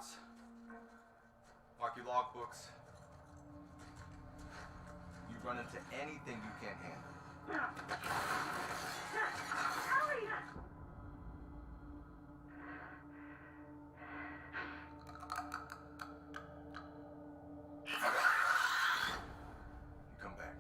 house. Mark your logbooks. You run into anything you can't handle. You come back.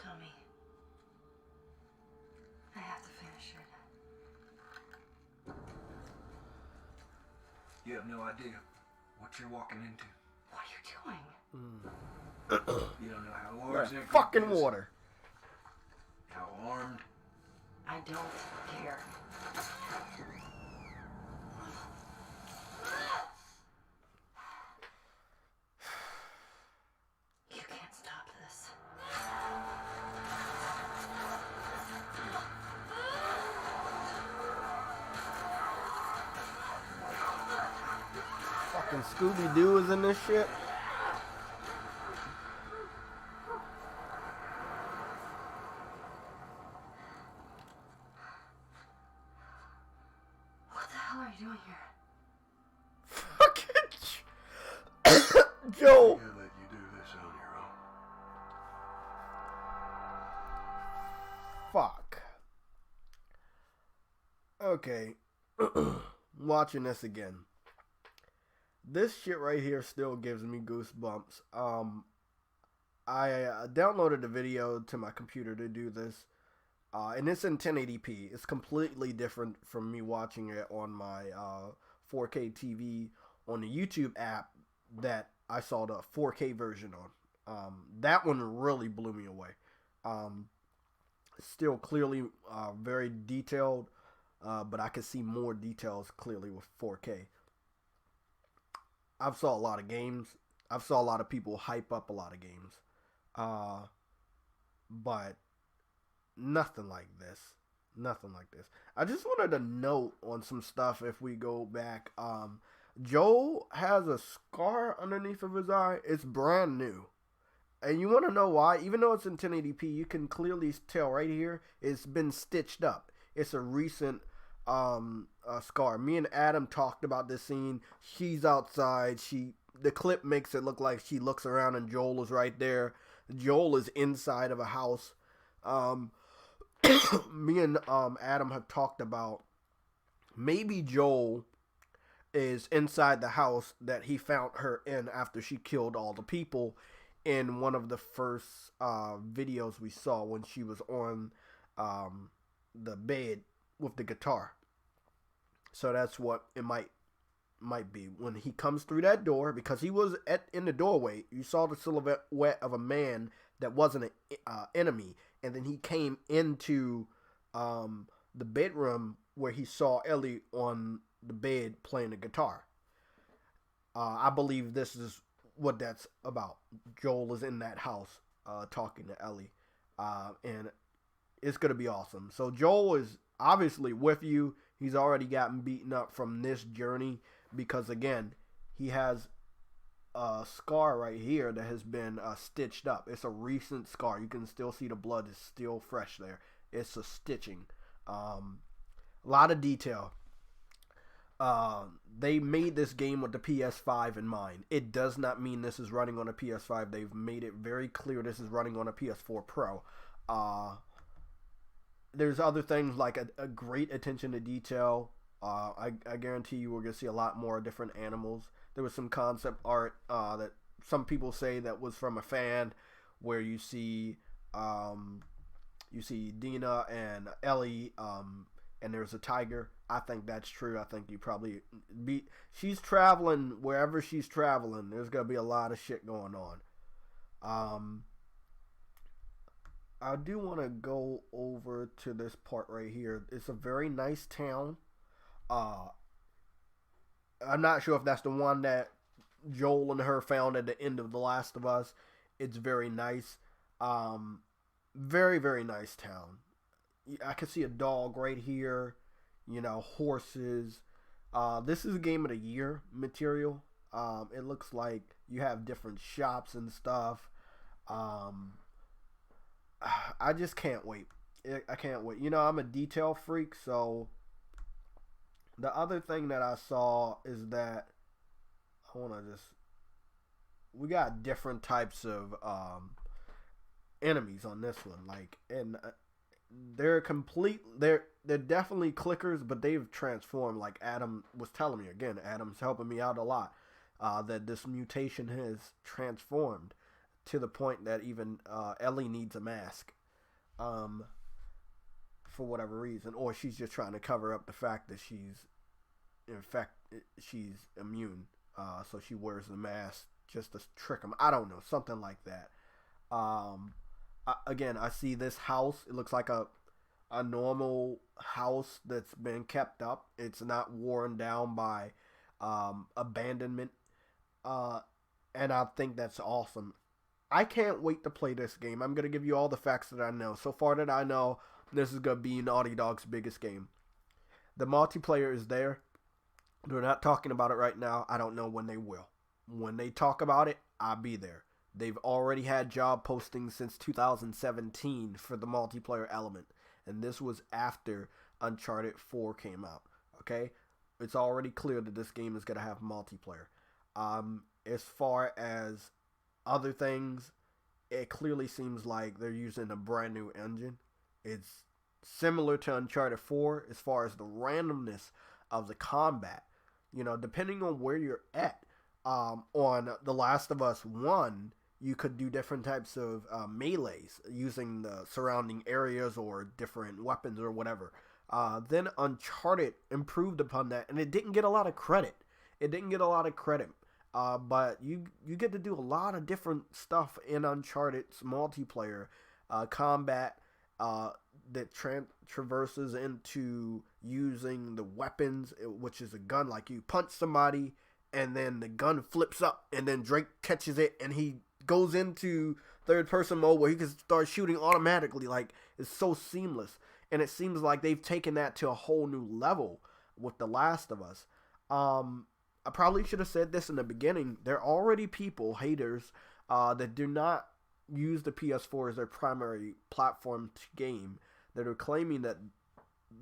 Tommy, I have to finish it. You have no idea what you're walking into. What are you doing? You don't know how large that fucking group is, water. how armed. I don't care. You can't stop this. Fucking Scooby-Doo is in this shit. What the hell are you doing here? Fucking Joe. I'm gonna let you do this on your own. Fuck. Okay. Watching this again. This shit right here still gives me goosebumps. I downloaded the video to my computer to do this. And it's in 1080p. It's completely different from me watching it on my 4K TV on the YouTube app that I saw the 4K version on. That one really blew me away. Still clearly very detailed, but I could see more details clearly with 4K. I've saw a lot of games. I've saw a lot of people hype up a lot of games. But nothing like this. Nothing like this. I just wanted to note on some stuff if we go back. Joel has a scar underneath of his eye. It's brand new. And you want to know why? Even though it's in 1080p, you can clearly tell right here it's been stitched up. It's a recent scar. Me and Adam talked about this scene. She's outside. The clip makes it look like she looks around and Joel is right there. Joel is inside of a house. Me and Adam have talked about maybe Joel is inside the house that he found her in after she killed all the people in one of the first videos we saw when she was on the bed with the guitar. So that's what it might be. When he comes through that door, because he was in the doorway, you saw the silhouette of a man that wasn't an enemy, and then he came into the bedroom where he saw Ellie on the bed playing the guitar. I believe this is what that's about. Joel is in that house talking to Ellie, and it's going to be awesome. So Joel is obviously with you. He's already gotten beaten up from this journey because, again, he has a scar right here that has been stitched up. It's a recent scar. You can still see the blood is still fresh there. It's a stitching. A lot of detail. They made this game with the PS5 in mind. It does not mean this is running on a PS5. They've made it very clear this is running on a PS4 Pro. There's other things like a great attention to detail. I guarantee you we're going to see a lot more different animals. There was some concept art that some people say that was from a fan, where you see Dina and Ellie, and there's a tiger. I think that's true. I think you probably she's traveling wherever she's traveling. There's going to be a lot of shit going Um, I do want to go over to this part right here. It's a very nice town. Uh, I'm not sure if that's the one that Joel and her found at the end of The Last of Us. It's very nice. Um, very, very nice town. I can see a dog right here. Horses. This is a game of the year material. It looks like you have different shops and stuff. Um, I just can't wait. I can't wait. I'm a detail freak, so the other thing that I saw is that I want to just we got different types of enemies on this one. And they're definitely clickers, but they've transformed. Like Adam was telling me again. Adam's helping me out a lot. That this mutation has transformed to the point that even Ellie needs a mask. For whatever reason, or she's just trying to cover up the fact that she's immune. So she wears the mask just to trick him. I don't know, something like that. Again, I see this house. It looks like a normal house that's been kept up. It's not worn down by abandonment. And I think that's awesome. I can't wait to play this game. I'm going to give you all the facts that I know. So far that I know, this is going to be Naughty Dog's biggest game. The multiplayer is there. They're not talking about it right now. I don't know when they will. When they talk about it, I'll be there. They've already had job postings since 2017 for the multiplayer element. And this was after Uncharted 4 came out. Okay? It's already clear that this game is going to have multiplayer. As far as other things, it clearly seems like they're using a brand new engine. It's similar to Uncharted 4 as far as the randomness of the combat. Depending on where you're at, on The Last of Us 1, you could do different types of melees using the surrounding areas or different weapons or whatever. Then Uncharted improved upon that, and it didn't get a lot of credit. But you get to do a lot of different stuff in Uncharted's multiplayer combat that traverses into using the weapons, which is a gun. Like you punch somebody and then the gun flips up and then Drake catches it and he goes into third person mode where he can start shooting automatically. Like, it's so seamless, and it seems like they've taken that to a whole new level with The Last of Us. I probably should have said this in the beginning. There are already haters, that do not use the PS4 as their primary platform to game, that are claiming that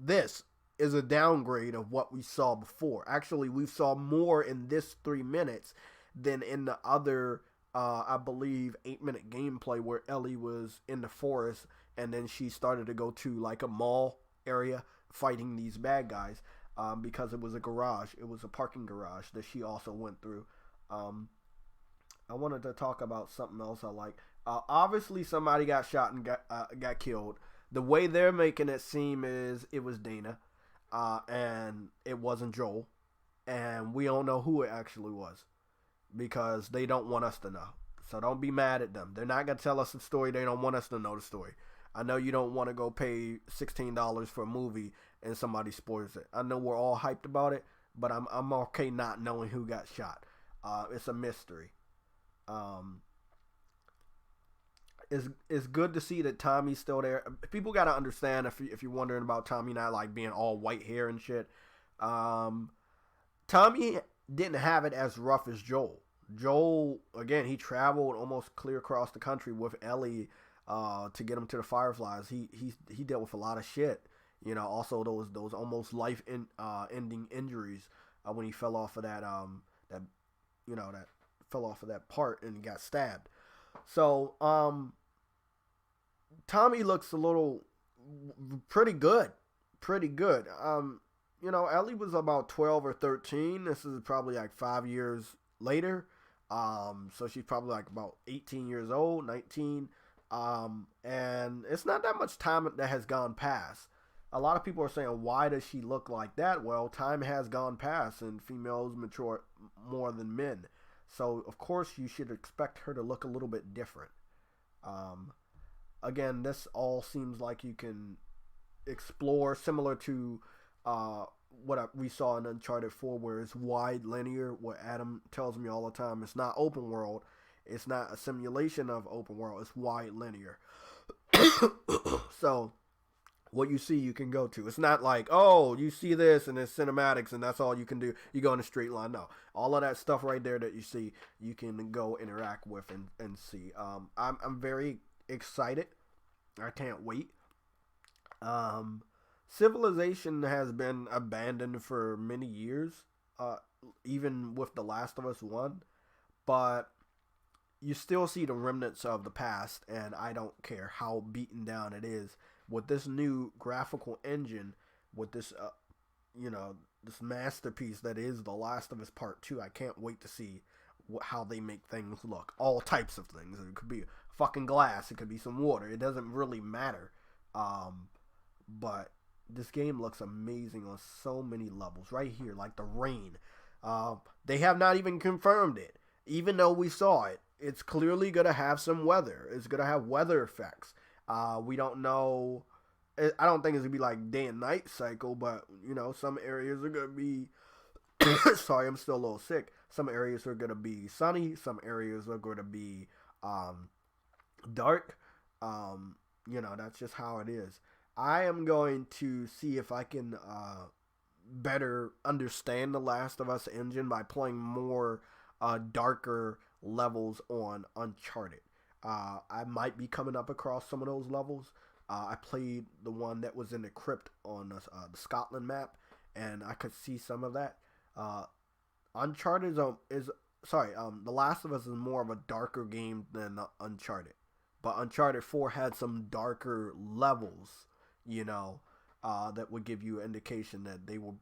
this is a downgrade of what we saw before. Actually, we saw more in this 3 minutes than in the other, I believe, 8-minute gameplay where Ellie was in the forest and then she started to go to like a mall area fighting these bad guys. Because it was a garage. It was a parking garage that she also went through. I wanted to talk about something else I like. Obviously, somebody got shot and got killed. The way they're making it seem is it was Dana, and it wasn't Joel. And we don't know who it actually was because they don't want us to know. So don't be mad at them. They're not going to tell us the story. They don't want us to know the story. I know you don't want to go pay $16 for a movie and somebody spoils it. I know we're all hyped about it, but I'm okay not knowing who got shot. It's a mystery. It's good to see that Tommy's still there. People gotta understand if you're wondering about Tommy not like being all white hair and shit. Tommy didn't have it as rough as Joel. Joel, again, he traveled almost clear across the country with Ellie to get him to the Fireflies. He dealt with a lot of shit. Also those almost life ending injuries when he fell off of that fell off of that part and got stabbed. So Tommy looks a little pretty good. Ellie was about 12 or 13. This is probably like 5 years later. So she's probably like about 18 years old, 19. And it's not that much time that has gone past. A lot of people are saying, why does she look like that? Well, time has gone past and females mature more than men. So of course you should expect her to look a little bit different. Um, Again, this all seems like you can explore similar to we saw in Uncharted 4, where it's wide linear. What Adam tells me all the time, it's not open world. It's not a simulation of open world. It's wide linear. So what you see, you can go to. It's not like, oh, you see this and it's cinematics and that's all you can do. You go in a straight line. No, all of that stuff right there that you see, you can go interact with and see. I'm very excited. I can't wait. Civilization has been abandoned for many years, even with The Last of Us 1, but you still see the remnants of the past, and I don't care how beaten down it is. With this new graphical engine, with this, this masterpiece that is The Last of Us Part 2, I can't wait to see how they make things look. All types of things. It could be fucking glass. It could be some water. It doesn't really matter. But this game looks amazing on so many levels. Right here, like the rain. They have not even confirmed it. Even though we saw it, it's clearly going to have some weather. It's going to have weather effects. We don't know. I don't think it's going to be like day and night cycle, but, some areas are going to be. Sorry, I'm still a little sick. Some areas are going to be sunny. Some areas are going to be dark. That's just how it is. I am going to see if I can better understand the Last of Us engine by playing more darker levels on Uncharted. I might be coming up across some of those levels. I played the one that was in the crypt on the Scotland map, and I could see some of that. Uncharted The Last of Us is more of a darker game than Uncharted, but Uncharted 4 had some darker levels, that would give you an indication that they would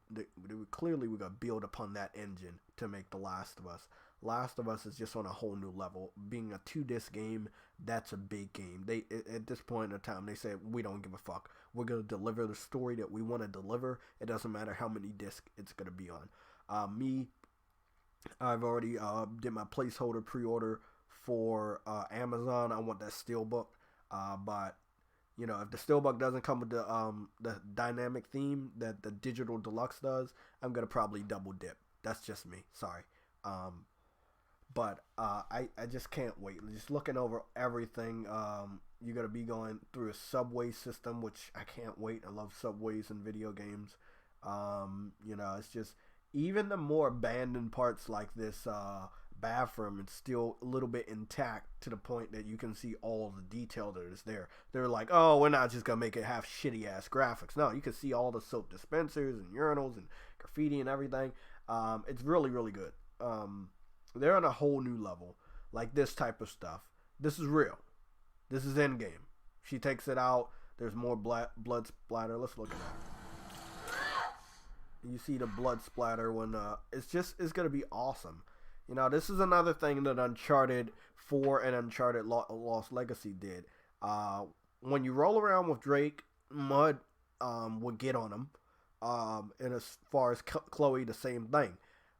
clearly we're gonna build upon that engine to make The Last of Us. Last of Us is just on a whole new level. Being a 2-disc game, that's a big game. They at this point in time, they said, we don't give a fuck. We're gonna deliver the story that we want to deliver. It doesn't matter how many discs it's gonna be on. I've already did my placeholder pre-order for Amazon. I want that steelbook, but if the steelbook doesn't come with the dynamic theme that the digital deluxe does, I'm gonna probably double dip. That's just me. Sorry. But I just can't wait. Just looking over everything. You're gonna be going through a subway system, which I can't wait. I love subways in video games. It's just even the more abandoned parts like this bathroom, it's still a little bit intact to the point that you can see all the detail that is there. They're like, oh, we're not just gonna make it have shitty ass graphics. No, you can see all the soap dispensers and urinals and graffiti and everything. It's really, really good. They're on a whole new level. Like this type of stuff. This is real. This is Endgame. She takes it out. There's more blood splatter. Let's look at that. You see the blood splatter when it's gonna be awesome. This is another thing that Uncharted 4 and Uncharted Lost Legacy did. When you roll around with Drake, mud would get on him. And as far as Chloe, the same thing.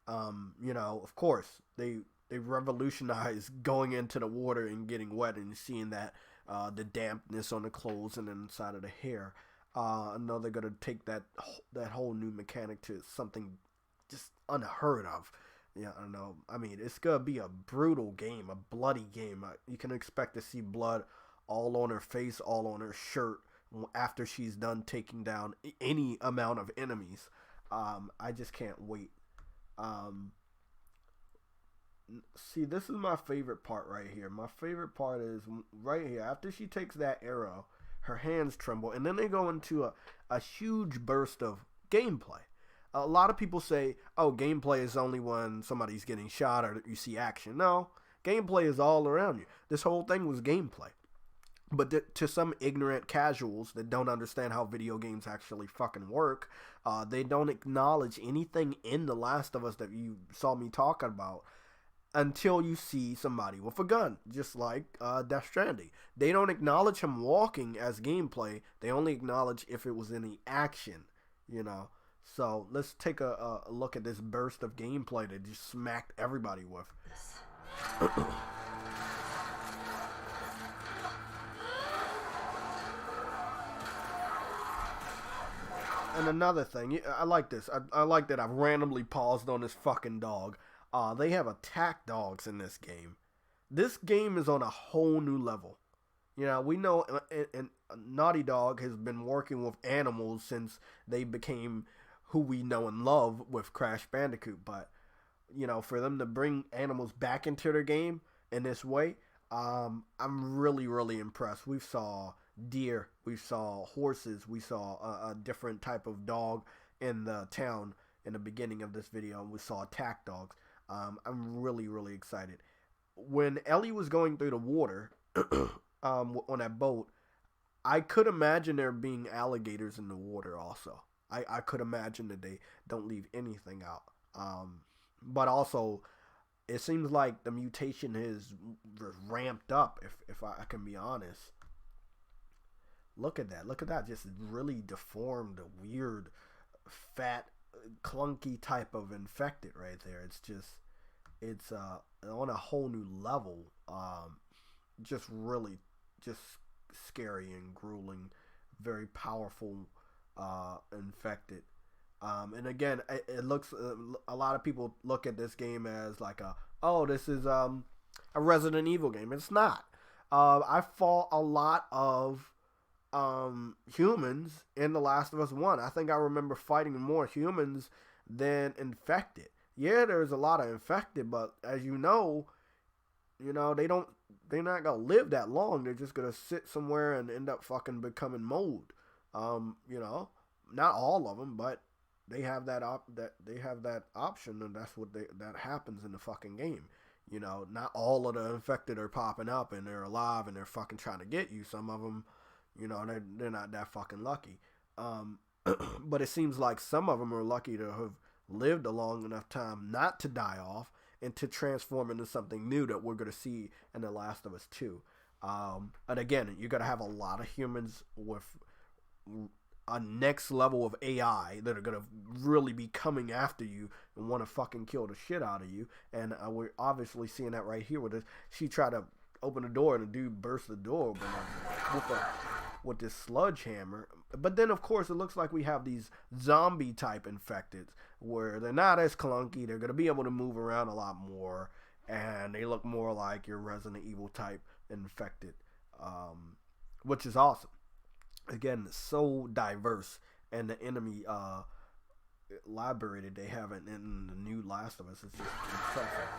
Of course, they revolutionized going into the water and getting wet and seeing that the dampness on the clothes and inside of the hair. I know they're gonna take that whole new mechanic to something just unheard of. Yeah, I know. I mean, it's gonna be a brutal game, a bloody game. You can expect to see blood all on her face, all on her shirt after she's done taking down any amount of enemies. I just can't wait. See, this is my favorite part right here. My favorite part is right here. After she takes that arrow, her hands tremble, and then they go into a huge burst of gameplay. A lot of people say, oh, gameplay is only when somebody's getting shot or you see action. No, gameplay is all around you. This whole thing was gameplay. But to some ignorant casuals that don't understand how video games actually fucking work, they don't acknowledge anything in The Last of Us that you saw me talking about until you see somebody with a gun, just like Death Stranding. They don't acknowledge him walking as gameplay. They only acknowledge if it was any action, So let's take a look at this burst of gameplay that just smacked everybody with. This And another thing, I like this. I like that I've randomly paused on this fucking dog. They have attack dogs in this game. This game is on a whole new level. You know, we know and Naughty Dog has been working with animals since they became who we know and love with Crash Bandicoot. But, you know, for them to bring animals back into their game in this way, I'm really, really impressed. We saw deer, we saw horses, we saw a different type of dog in the town in the beginning of this video, and we saw attack dogs. I'm really, really excited. When Ellie was going through the water on that boat, I could imagine there being alligators in the water also. I could imagine that they don't leave anything out. But also, it seems like the mutation is ramped up, if I can be honest. Look at that. Look at that. Just really deformed, weird, fat, clunky type of infected right there. It's on a whole new level. Just really, just scary and grueling, very powerful, infected. And again, it looks, a lot of people look at this game as like this is a Resident Evil game. It's not. I fought a lot of humans in The Last of Us 1. I think I remember fighting more humans than infected. Yeah, there's a lot of infected, but as you know, they're not gonna live that long. They're just gonna sit somewhere and end up fucking becoming mold. Not all of them, but they have that option, and that's what that happens in the fucking game. You know, not all of the infected are popping up and they're alive and they're fucking trying to get you. Some of them, they're not that fucking lucky. But it seems like some of them are lucky to have lived a long enough time not to die off and to transform into something new that we're going to see in The Last of Us 2. And again, you're going to have a lot of humans with a next level of AI that are going to really be coming after you and want to fucking kill the shit out of you. And we're obviously seeing that right here with this. She tried to open the door and the dude burst the door open with this sludge hammer. But then, of course, it looks like we have these zombie type infected where they're not as clunky. They're going to be able to move around a lot more, and they look more like your Resident Evil type infected, which is awesome. Again, it's so diverse, and the enemy library that they have in the new Last of Us is just impressive.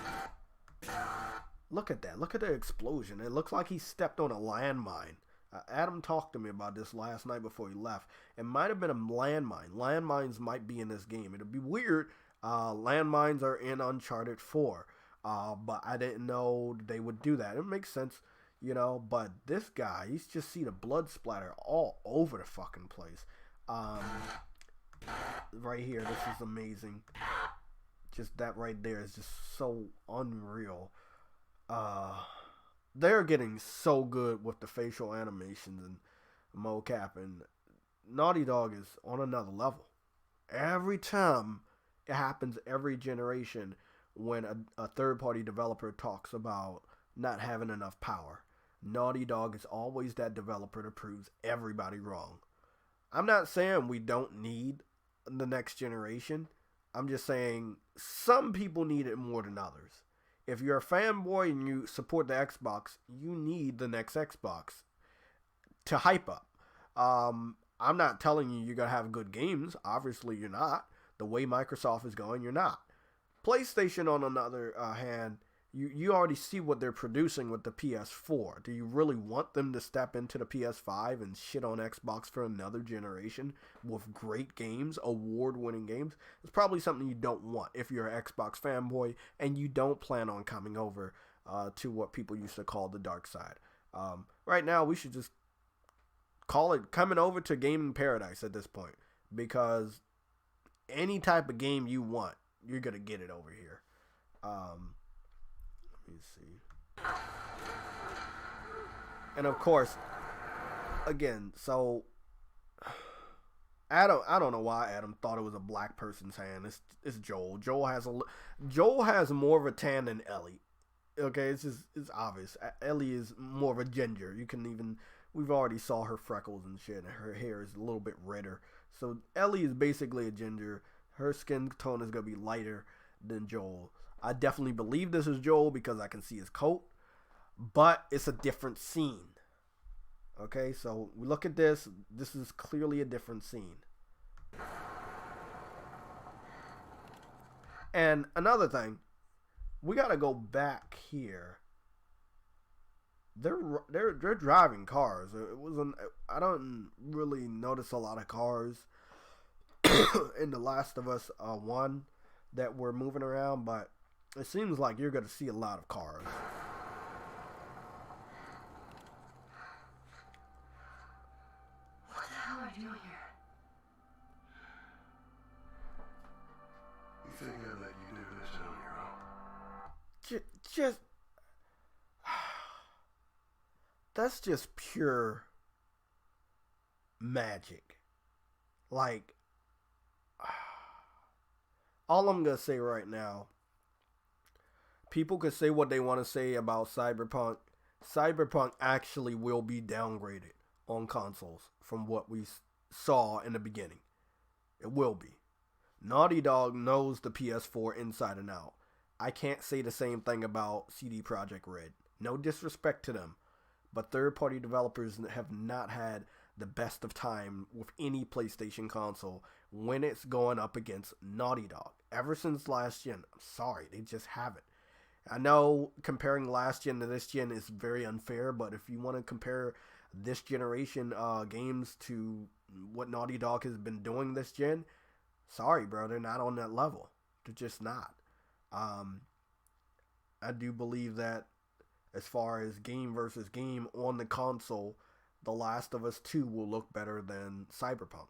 Look at that. Look at the explosion. It looks like he stepped on a landmine. Adam talked to me about this last night before he left. It might have been a landmine. Landmines might be in this game. It'd be weird. Landmines are in Uncharted 4. But I didn't know they would do that. It makes sense, but this guy, you just see the blood splatter all over the fucking place. Right here, this is amazing. Just that right there is just so unreal. They're getting so good with the facial animations and mocap, and Naughty Dog is on another level. Every time it happens, every generation, when a third-party developer talks about not having enough power, Naughty Dog is always that developer that proves everybody wrong. I'm not saying we don't need the next generation. I'm just saying some people need it more than others. If you're a fanboy and you support the Xbox, you need the next Xbox to hype up. I'm not telling you're going to have good games. Obviously, you're not. The way Microsoft is going, you're not. PlayStation, on another hand, you already see what they're producing with the PS4. Do you really want them to step into the PS5 and shit on Xbox for another generation with great games, award-winning games? It's probably something you don't want if you're an Xbox fanboy and you don't plan on coming over to what people used to call the dark side. Right now, we should just call it coming over to gaming paradise at this point, because any type of game you want, you're going to get it over here. Let me see. And of course, again, so I don't know why Adam thought it was a black person's hand. It's Joel. Joel has more of a tan than Ellie. Okay, it's obvious. Ellie is more of a ginger. We've already saw her freckles and shit, and her hair is a little bit redder. So Ellie is basically a ginger. Her skin tone is gonna be lighter than Joel. I definitely believe this is Joel because I can see his coat, but it's a different scene. Okay, so we look at this. This is clearly a different scene. And another thing, we gotta go back here. They're driving cars. I don't really notice a lot of cars in The Last of Us 1 that were moving around, but it seems like you're gonna see a lot of cars. What the hell are you doing here? You think I'd let you do this on your own? Just that's just pure magic. Like, all I'm gonna say right now, people can say what they want to say about Cyberpunk. Cyberpunk actually will be downgraded on consoles from what we saw in the beginning. It will be. Naughty Dog knows the PS4 inside and out. I can't say the same thing about CD Projekt Red. No disrespect to them, but third-party developers have not had the best of time with any PlayStation console when it's going up against Naughty Dog. Ever since last gen, I'm sorry, they just haven't. I know comparing last gen to this gen is very unfair, but if you want to compare this generation games to what Naughty Dog has been doing this gen, sorry, bro, they're not on that level. They're just not. I do believe that as far as game versus game on the console, The Last of Us 2 will look better than Cyberpunk.